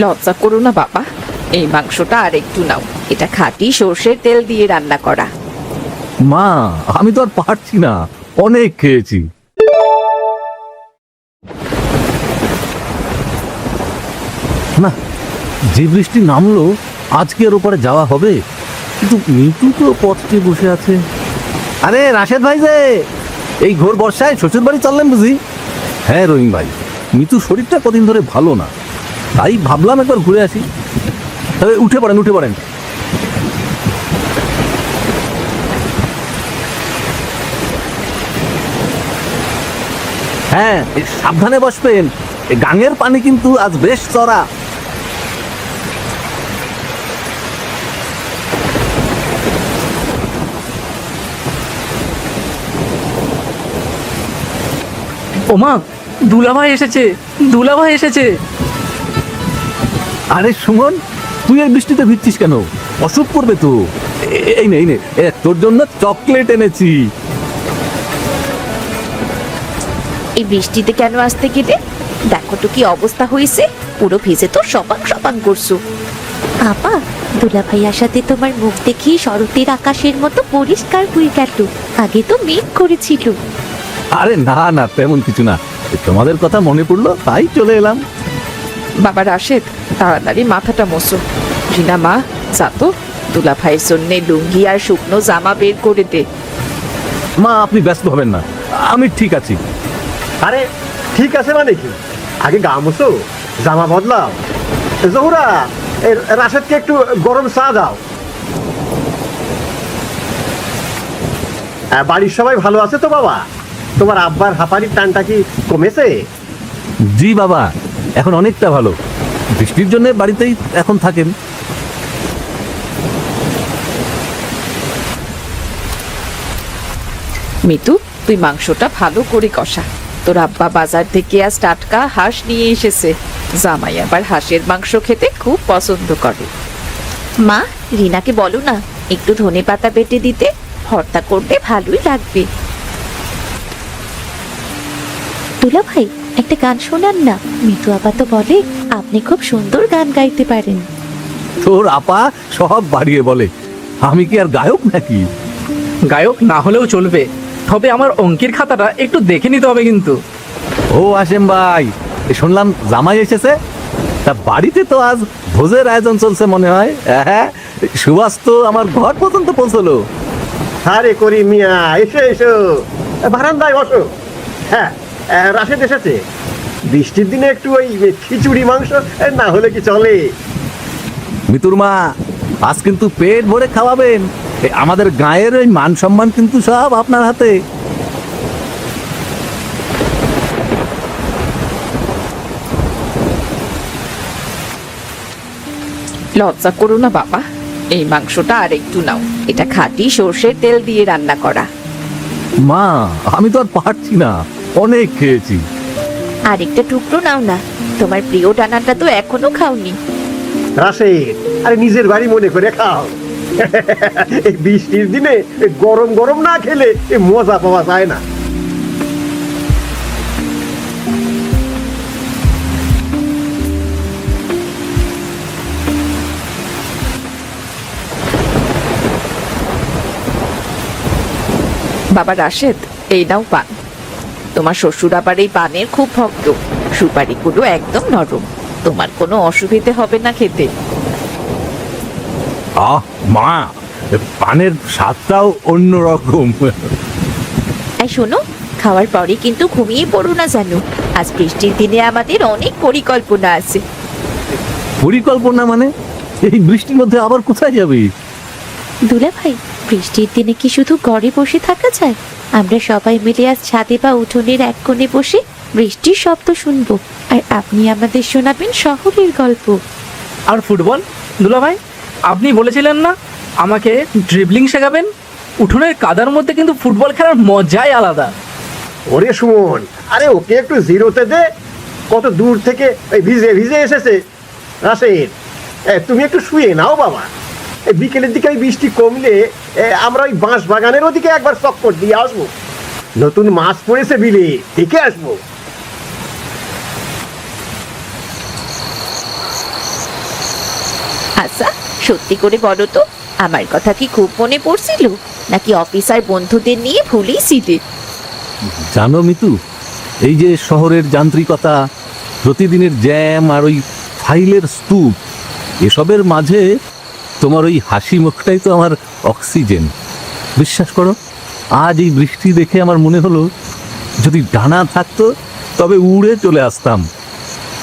লজ্জা করো না বাবা, এই মাংসটা আর একটু নাও। এটা খাঁটি সর্ষের তেল দিয়ে রান্না করা। মা, আমি তো আর পারছি না, অনেক খেয়েছি। না, যে বৃষ্টি নামলো, আজকে আর ওপারে যাওয়া হবে? কিন্তু মিটু তো পথে বসে আছে। আরে রাশেদ ভাই যে, এই ঘোর বর্ষায় শ্বশুর বাড়ি চললেন বুঝি? হ্যাঁ রহিম ভাই, মিতুর শরীরটা কদিন ধরে ভালো না, তাই ভাবলাম একবার ঘুরে আসি। তবে উঠে পড়েন, উঠে পড়েন। হ্যাঁ, সাবধানে বসবেন, গাঙের পানি কিন্তু আজ বেশ চড়া। ওমা, দুলাভাই এসেছে, দুলাভাই এসেছে। আরে সুমন, তুই এই বৃষ্টিতে ভিজছিস কেন? অসুখ করবে তো। এই নে, এই নে, তোর জন্য চকলেট এনেছি। এই বৃষ্টিতে কেন আসতে গেলে? দেখো তো কি অবস্থা হয়েছে, পুরো ভিজে তো সপাং সপাং করছো। আপা, দুলা ভাইয়ার সাথে তোমার মুখ দেখি শরতের আকাশের মতো পরিষ্কার হয়ে গেল। আগে তো মেঘ করেছিল। আরে না না, তেমন কিছু না, তোমাদের কথা মনে পড়লো তাই চলে এলাম। বাবা রাশেদ, তাড়াতাড়ি মাথাটা মোছো। রিনা মা, যা তো দুলা ভাইয়ের জন্য লুঙ্গি আর শুকনো জামা বের করে দে। মা, আপনি ব্যস্ত হবেন না, আমি ঠিক আছি। আরে ঠিক আছে মানে কি, আগে গা মুছো, জামা বদলাও। জহুরা, রাশেদকে একটু গরম চা দাও। বাড়ির সবাই ভালো আছে তো বাবা? তোমার আব্বার হাঁপানির টানটা কি কমেছে? জি বাবা, এখন অনেকটা ভালো। বৃষ্টির জন্য বাড়িতেই এখন থাকেন। মিতু, তুই মাংসটা ভালো করে কষা। তোর আব্বা বাজার থেকে আজ টাটকা হাঁস নিয়ে এসেছে। জামাই আবার হাঁসের মাংস খেতে খুব পছন্দ করে। মা, রিনাকে বলো না একটু ধনে পাতা বেটে দিতে, ভর্তা করলে ভালোই লাগবে। দুলা ভাই, একটা গান শোনান না। মিতু আপা তো বলে আপনি খুব সুন্দর গান গাইতে পারেন। তোর আপা সব বাড়িয়ে বলে, আমি কি আর গায়ক নাকি? গায়ক না হলেও চলবে, তবে আমার অঙ্কের খাতাটা একটু দেখে নিতে হবে কিন্তু। ও আসেম ভাই, শুনলাম জামাই এসেছে, তা বাড়িতে তো আজ ভোজের আয়োজন চলছে মনে হয়। হ্যাঁ, সুবাস তো আমার ঘর পর্যন্ত পৌঁছলো। আরে করি মিয়া, এসো এসো, বারান্দায় বসো। হ্যাঁ, রাশেদ এসেছে। বৃষ্টির দিনে একটু ওই খিচুড়ি মাংস না হলে কি চলে? মিতুর মা, আজ কিন্তু পেট ভরে খাওয়াবেন। আমাদের গায়ের ওই মান সম্মান কিন্তু সব আপনার হাতে। লজ্জা করো না বাবা, এই মাংসটা আর একটু নাও। এটা খাঁটি সর্ষের তেল দিয়ে রান্না করা। মা, আমি তো আর পারছি না, অনেক খেয়েছি। আর একটা টুকরো নাও না, তোমার প্রিয় ডানাটা তো এখনো খাওনি। রাশেদ, আরে নিজের বাড়ি মনে করে খাও। এই বৃষ্টির দিনে গরম গরম না খেলে মজা পাওয়া যায় না। বাবা রাশেদ, এই নাও পান। তোমার শ্বশুর আবার এই পানের খুব ভক্ত। সুপারিগুলো একদম নরম, তোমার কোনো অসুবিধে হবে না খেতে। আহ মা, পানের স্বাদটাও অন্যরকম। এই শোনো, খাওয়ার পরে কিন্তু ঘুমিয়ে পড়ো না জানো। আজ বৃষ্টির দিনে আমাদের অনেক পরিকল্পনা আছে। পরিকল্পনা মানে? এই বৃষ্টির মধ্যে আবার কোথায় যাবি? দুলা ভাই, বৃষ্টির দিনে কি শুধু ঘরে বসে থাকা যায়? আমরা সবাই মিলে আজ ছাদে বা উঠোনের এক কোণে বসে বৃষ্টির শব্দ শুনবো, আর আপনি আমাদের শোনাবেন শহরের গল্প। আর ফুটবল, দুলাভাই আপনি বলেছিলেন না আমাকে ড্রিবলিং শেখাবেন? উঠোনের কাদার মধ্যে কিন্তু ফুটবল খেলার মজাই আলাদা। ওরে সুমন, আরে ওকে একটু জিরোতে দে, কত দূর থেকে এই ভিজে ভিজে এসেছে। রাশেদ, তুমি একটু শুয়ে নাও বাবা। এই বিকেলের দিকে এই বৃষ্টি কমলে আমরা ওই বাঁশ বাগানের ওদিকে একবার চক্কর দিয়ে আসবো। নতুন মাছ পড়েছে বিলে, দেখে আসবো। আচ্ছা, সত্যি করে বলো তো, আমার কথা কি খুব মনে পড়ছিল, নাকি অফিসার বন্ধুদের নিয়ে ভুলেইছিলে? জানো মিতু, এই যে শহরের যান্ত্রিকতা, প্রতিদিনের জ্যাম আর ওই ফাইলের স্তূপ, এসবের মাঝে তোমার ওই হাসি মুখটাই তো আমার অক্সিজেন। বিশ্বাস করো, আজ এই বৃষ্টি দেখে আমার মনে হলো যদি ডানা থাকতো তবে উড়ে চলে আসতাম।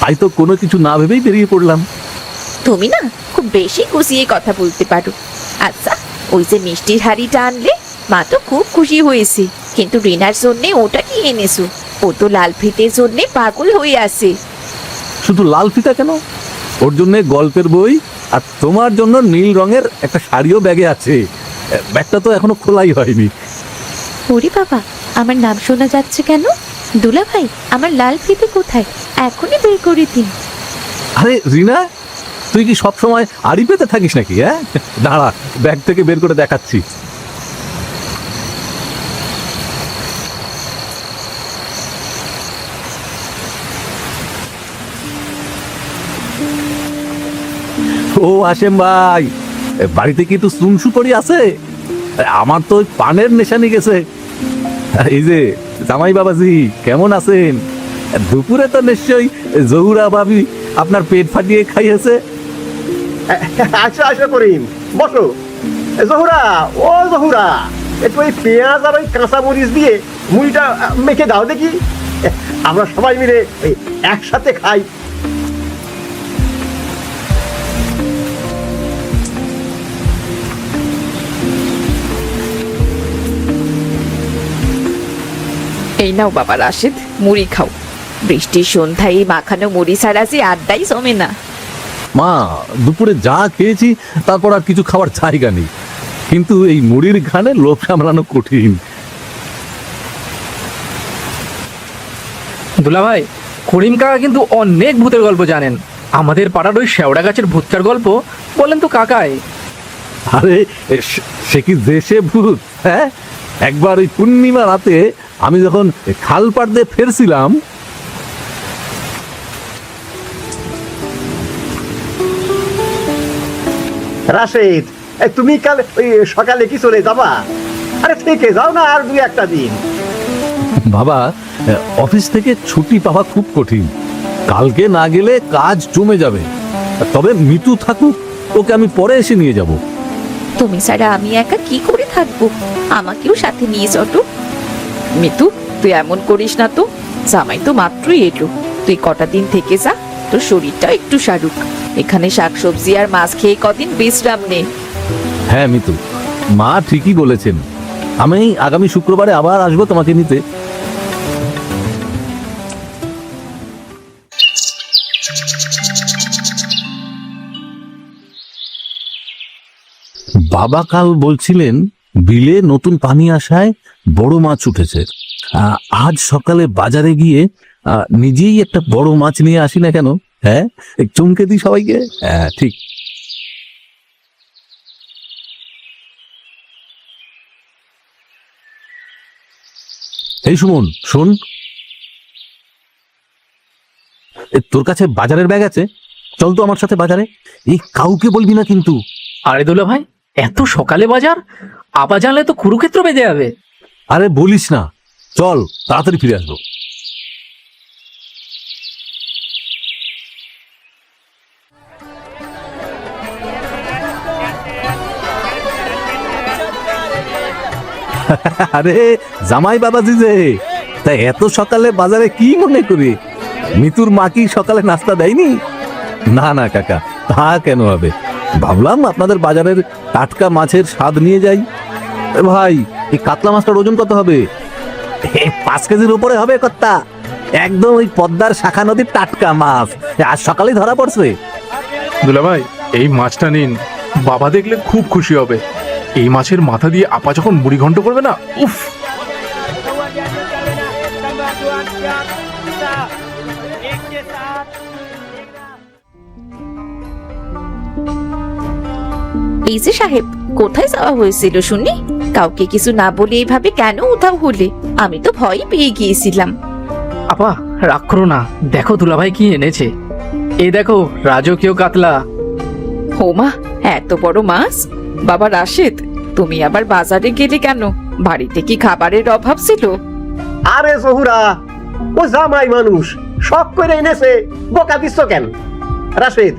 তাই তো কোনো কিছু না ভেবেই বেরিয়ে পড়লাম। তুমি না খুব বেশি গুছিয়ে কথা বলতে পারো। আচ্ছা, ওই যে মিষ্টির হাড়িটা আনলে, মা তো খুব খুশি হয়েছে, কিন্তু রিনার জন্যে ওটা কি এনেছো? ও তো লাল ফিতের জন্যে পাগল হয়ে আছে। শুধু লাল ফিতা কেন, ওর জন্য গল্পের বই আর তোমার জন্য নীল রঙের একটা শাড়িও ব্যাগে আছে। ব্যাগটা তো এখনো খোলাই হয়নি। ওরে বাবা, আমার নাম শোনা যাচ্ছে কেন? দুলা ভাই, আমার লাল ফিতে কোথায়? এখনই বের করে দিন। আরে রিনা, তুই কি সব সময় আড়ি পেতে থাকিস নাকি? হ্যাঁ, দাঁড়া, ব্যাগ থেকে বের করে দেখাচ্ছি। ও আসেম ভাই, বাড়িতে কি একটু সুনসুপড়ি আছে? আমার তো ওই পানের নেশানি গেছে। এই যে জামাই বাবাজি, কেমন আছেন? দুপুরে তো নিশ্চয়ই জহুরা ভাবি আপনার পেট ফাটিয়ে খাইয়েছে। আচ্ছা আচ্ছা করিম, বসো। জহুরা, ও জহুরা, একটু ওই পেঁয়াজ আর ওই কাঁচা মরিচ দিয়ে মুড়িটা মেখে দাও দেখি, আমরা সবাই মিলে ওই একসাথে খাই। এই নাও বাবা রাশেদ, মুড়ি খাও। বৃষ্টির সন্ধ্যায় এই মাখানো মুড়ি ছাড়া যে আড্ডাই জমে না। মা, দুপুরে যা খেয়েছি তারপর আর কিছু খাওয়ার জায়গা নেই, কিন্তু এই মুড়ির ঘানে লোভ সামলানো কঠিন। দুলা ভাই, করিম কাকা কিন্তু অনেক ভূতের গল্প জানেন। আমাদের পাড়ার ওই শেওড়া গাছের ভূতটার গল্প বলেন তো কাকাই। আরে সে কি দেশে ভূত? হ্যাঁ, একবার ওই পূর্ণিমা রাতে আমি যখন খাল পাড় দিয়ে ফিরছিলাম, রাশেদ, তুমি কাল ওই সকালে কি চলে যাবা? আরে থেকে যাও না আর 2-1টা দিন। বাবা, অফিস থেকে ছুটি পাওয়া খুব কঠিন। কালকে না গেলে কাজ জমে যাবে। তবে মিতু থাকুক, ওকে আমি পরে এসে নিয়ে যাব। তুমি ছাড়া আমি একা কি করে থাকবো? আমাকেও সাথে নিয়ে চলো। মিতু, তুই এমন করিস না তো, জামাই তো মাত্রই এলো। তুই কটা দিন থেকে যা, তোর শরীরটা একটু সারুক। এখানে শাকসবজি আর মাছ খেয়ে কদিন বিশ্রাম নে। হ্যাঁ মিতু, মা ঠিকই বলেছেন। আমি আগামী শুক্রবারে আবার আসবো তোমাকে নিতে। বাবা কাল বলছিলেন বিলে নতুন পানি আসায় বড় মাছ উঠেছে। আজ সকালে বাজারে গিয়ে নিজেই একটা বড় মাছ নিয়ে আসি না কেন? হ্যাঁ, চমকে দিই সবাইকে। হ্যাঁ ঠিক। এই সুমন, শোন, তোর কাছে বাজারের ব্যাগ আছে? চল তো আমার সাথে বাজারে। এই কাউকে বলবি না কিন্তু। আরে দুলা ভাই, এত সকালে বাজার? আপা জানলে তো কুরুক্ষেত্র বেঁধে যাবে। আরে বলিস না, চল তাড়াতাড়ি ফিরে আসবো। আরে জামাই বাবাজি যে, তাই এত সকালে বাজারে কি মনে করি? মিতুর মা কি সকালে নাস্তা দেয়নি? না না কাকা, তা কেন হবে? ভাবলাম আপনাদের বাজারের টাটকা মাছের স্বাদ নিয়ে যাই। ভাই, এই কাতলা মাছটার ওজন কত হবে? 5 কেজির উপরে হবে কর্তা। একদম ওই পদ্মার শাখা নদীর টাটকা মাছ, আজ সকালেই ধরা পড়ছে। দুলা ভাই, এই মাছটা নিন, বাবা দেখলে খুব খুশি হবে। এই মাছের মাথা দিয়ে আপা যখন মুড়ি ঘন্ট করবে না, উফ। এই যে সাহেব, কোথায় যাওয়া হয়েছিল শুনি? কাউকে কিছু না বলে এইভাবে কেন উধাও হলে? আমি তো ভয় পেয়ে গিয়েছিলাম। আপা রাগ করো না, দেখো দুলা ভাই কি এনেছে। এই দেখো, রাজকীয় কাতলা। হোমা, এত বড় মাছ! বাবা রাশেদ, তুমি আবার বাজারে গেলে কেন? বাড়িতে কি খাবারের অভাব ছিল? আরে জহুরা, ও জামাই মানুষ, শখ করে এনেছে, বোকা দিচ্ছ কেন? রাশেদ,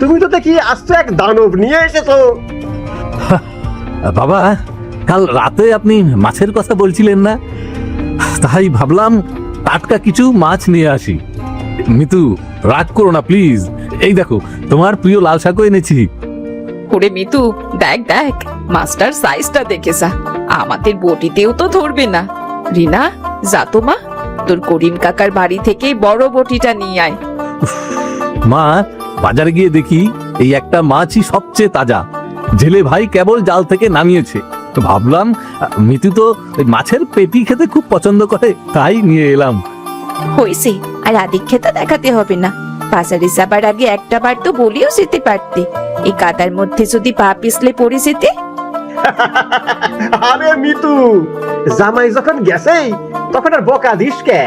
তুমি তো দেখি আস্ত এক দানব নিয়ে এসেছো। বাবা, কাল রাতে আপনি মাছের কথা বলছিলেন না, তাই ভাবলাম টাটকা কিছু মাছ নিয়ে আসি। মিতু, রাগ করো না প্লিজ। এই দেখো, তোমার প্রিয় লাল শাকও এনেছি। ওরে মিতু, দেখ দেখ, মাছটার সাইজটা দেখে যা, আমাদের বটিতেও তো ধরবে না। রিনা, যা তো মা, তোর করিম কাকার বাড়ি থেকে বড় বটিটা নিয়ে আয়। মা, বাজারে গিয়ে দেখি এই একটা মাছই সবচেয়ে তাজা, জেলে ভাই কেবল জাল থেকে নামিয়েছে। তো ভাবলাম মিতু তো এই মাছের পেটি খেতে খুব পছন্দ করে, তাই নিয়ে এলাম। হয়েছে, আর আদিক্ষেতা দেখাতে হবে না। বাজারে যাবার আগে একটা বার তো বলেও যেতে পারতে, এই কাদার মধ্যে যদি পা পিছলে পড়ে যেতে। আরে মিতু, জামাই যখন গেছেই তখন আর বকা দিস কে?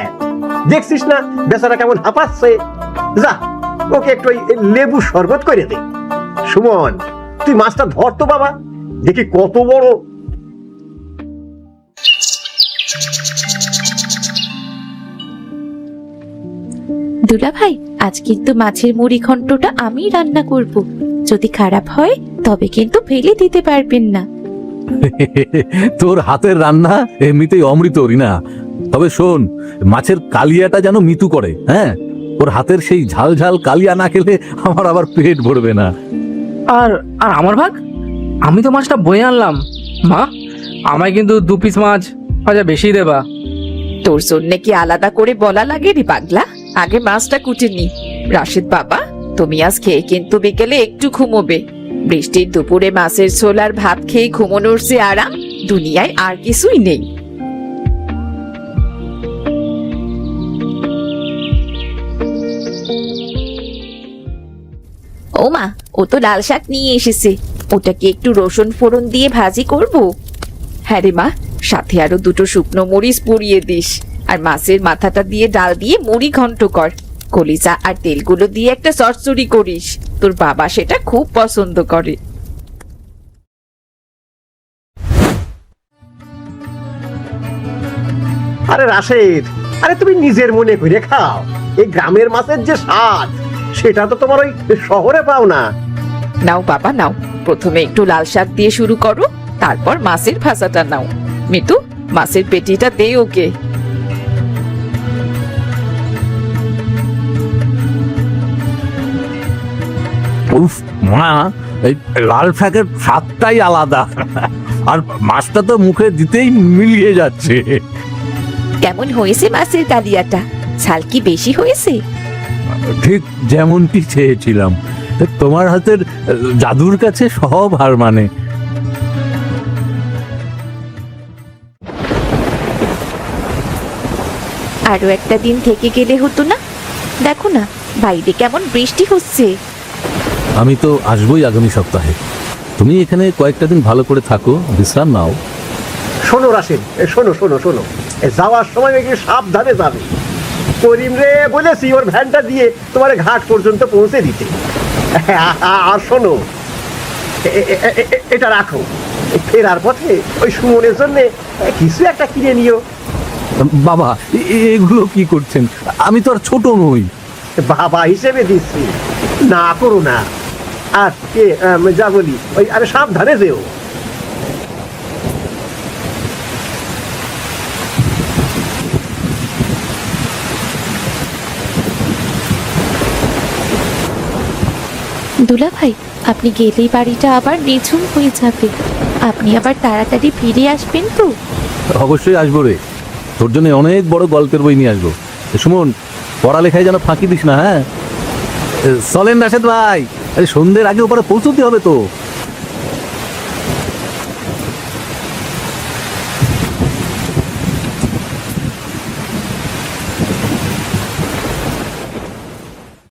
দেখছিস না বেচারা কেমন হাঁপাচ্ছে? যা, ওকে একটু ওই লেবু শরবত করে দে। সুমন, তুই মাছটা ধর তো বাবা, দেখি কত বড়। দুলা ভাই, আজ কিন্তু মাছের মুড়ি ঘন্টটা আমি রান্না করব। যদি খারাপ হয় তবে কিন্তু ফেলে দিতে পারবেন না। তোর হাতের রান্না এমনিতেই অমৃত, রিনা। তবে শোন, মাছের কালিয়াটা যেন মিতু করে, হ্যাঁ? ওর হাতের সেই ঝাল ঝাল কালিয়া না খেলে আমার আবার পেট ভরবে না। আর আর আমার ভাগ? আমি তো মাছটা বয়ে আনলাম। মা, আমায় কিন্তু 2 পিস মাছ ভাজা বেশি দেবা। তোর জন্যে কি আলাদা করে বলা লাগে রে পাগলা? আগে মাছটা কুটে নি। রাশেদ বাবা, তুমি আজ খেয়ে কিন্তু বিকেলে একটু ঘুমোবে। বৃষ্টির দুপুরে মাছের ঝোল আর ভাত খেয়ে ঘুমোনোর যে আরাম দুনিয়ায় আর কিছুই নেই। ও মা, ও তো লাল শাক নিয়ে এসেছে, ওটাকে একটু রসুন ফোড়ন দিয়ে ভাজি করব। হ্যাঁ রে মা, সাথে আরো 2টো শুকনো মরিচ পুড়িয়ে দিস, আর মাছের মাথাটা দিয়ে ডাল দিয়ে মুড়ি ঘন্ট কর। কলিজা আর তেলগুলো দিয়ে একটা চচ্চড়ি করিস, তোর বাবা সেটা খুব পছন্দ করে। আরে রাশেদ, আরে তুমি নিজের মনে করে খাও। এই গ্রামের মাছের যে স্বাদ, সেটা তো তোমার ওই শহরে পাও না। নাও বাবা নাও, প্রথমে একটু লাল শাক দিয়ে শুরু করো, তারপর মাছের ভাজাটা নাও। মিতু, মাছের পেটিটা দে ওকে। উফ মা, এই লাল শাকের স্বাদটাই আলাদা, আর মাছটা তো মুখে দিতেই মিলিয়ে যাচ্ছে। কেমন হয়েছে মাছের কালিয়াটা? ঝাল কি বেশি হয়েছে? ঠিক যেমনটি চেয়েছিলাম। তোমার হাতের জাদুর কাছে সব হার মানে। আরো একটা দিন থেকে গেলে হতো না? দেখো না, বাইরে কেমন বৃষ্টি হচ্ছে। আমি তো আসবোই আগামী সপ্তাহে। তুমি এখানে কয়েকটা দিন ভালো করে থাকো, বিশ্রাম নাও। শোনো রাশেদ, শোনো শোনো শোনো, যাওয়ার সময় একটু সাবধানে যাবে। করিম রে বলেছি ওর ভ্যানটা দিয়ে তোমার ঘাট পর্যন্ত পৌঁছে দিতে। আর শোনো, এটা রাখো, ফেরার পথে ওই সুমনের জন্য কিছু একটা কিনে নিও। বাবা, এগুলো কি করছেন? আমি তো আর ছোট নই। বাবা হিসেবে দিচ্ছি, না করো না। আর কে যা বলি, ওই আরে সাবধানে যেও। দুলা ভাই, আপনি গেলেই বাড়িটা আবার নিঝুম হয়ে যাবে। আপনি আবার তাড়াতাড়ি ফিরে আসবেন তো? অবশ্যই আসবো রে, তোর জন্য অনেক বড় গল্পের বই নিয়ে আসবো। সুমন, পড়ালেখায় যেন ফাঁকি দিস না, হ্যাঁ? চলেন রাশেদ ভাই, সন্ধ্যের আগে ওপরে পৌঁছতে হবে তো।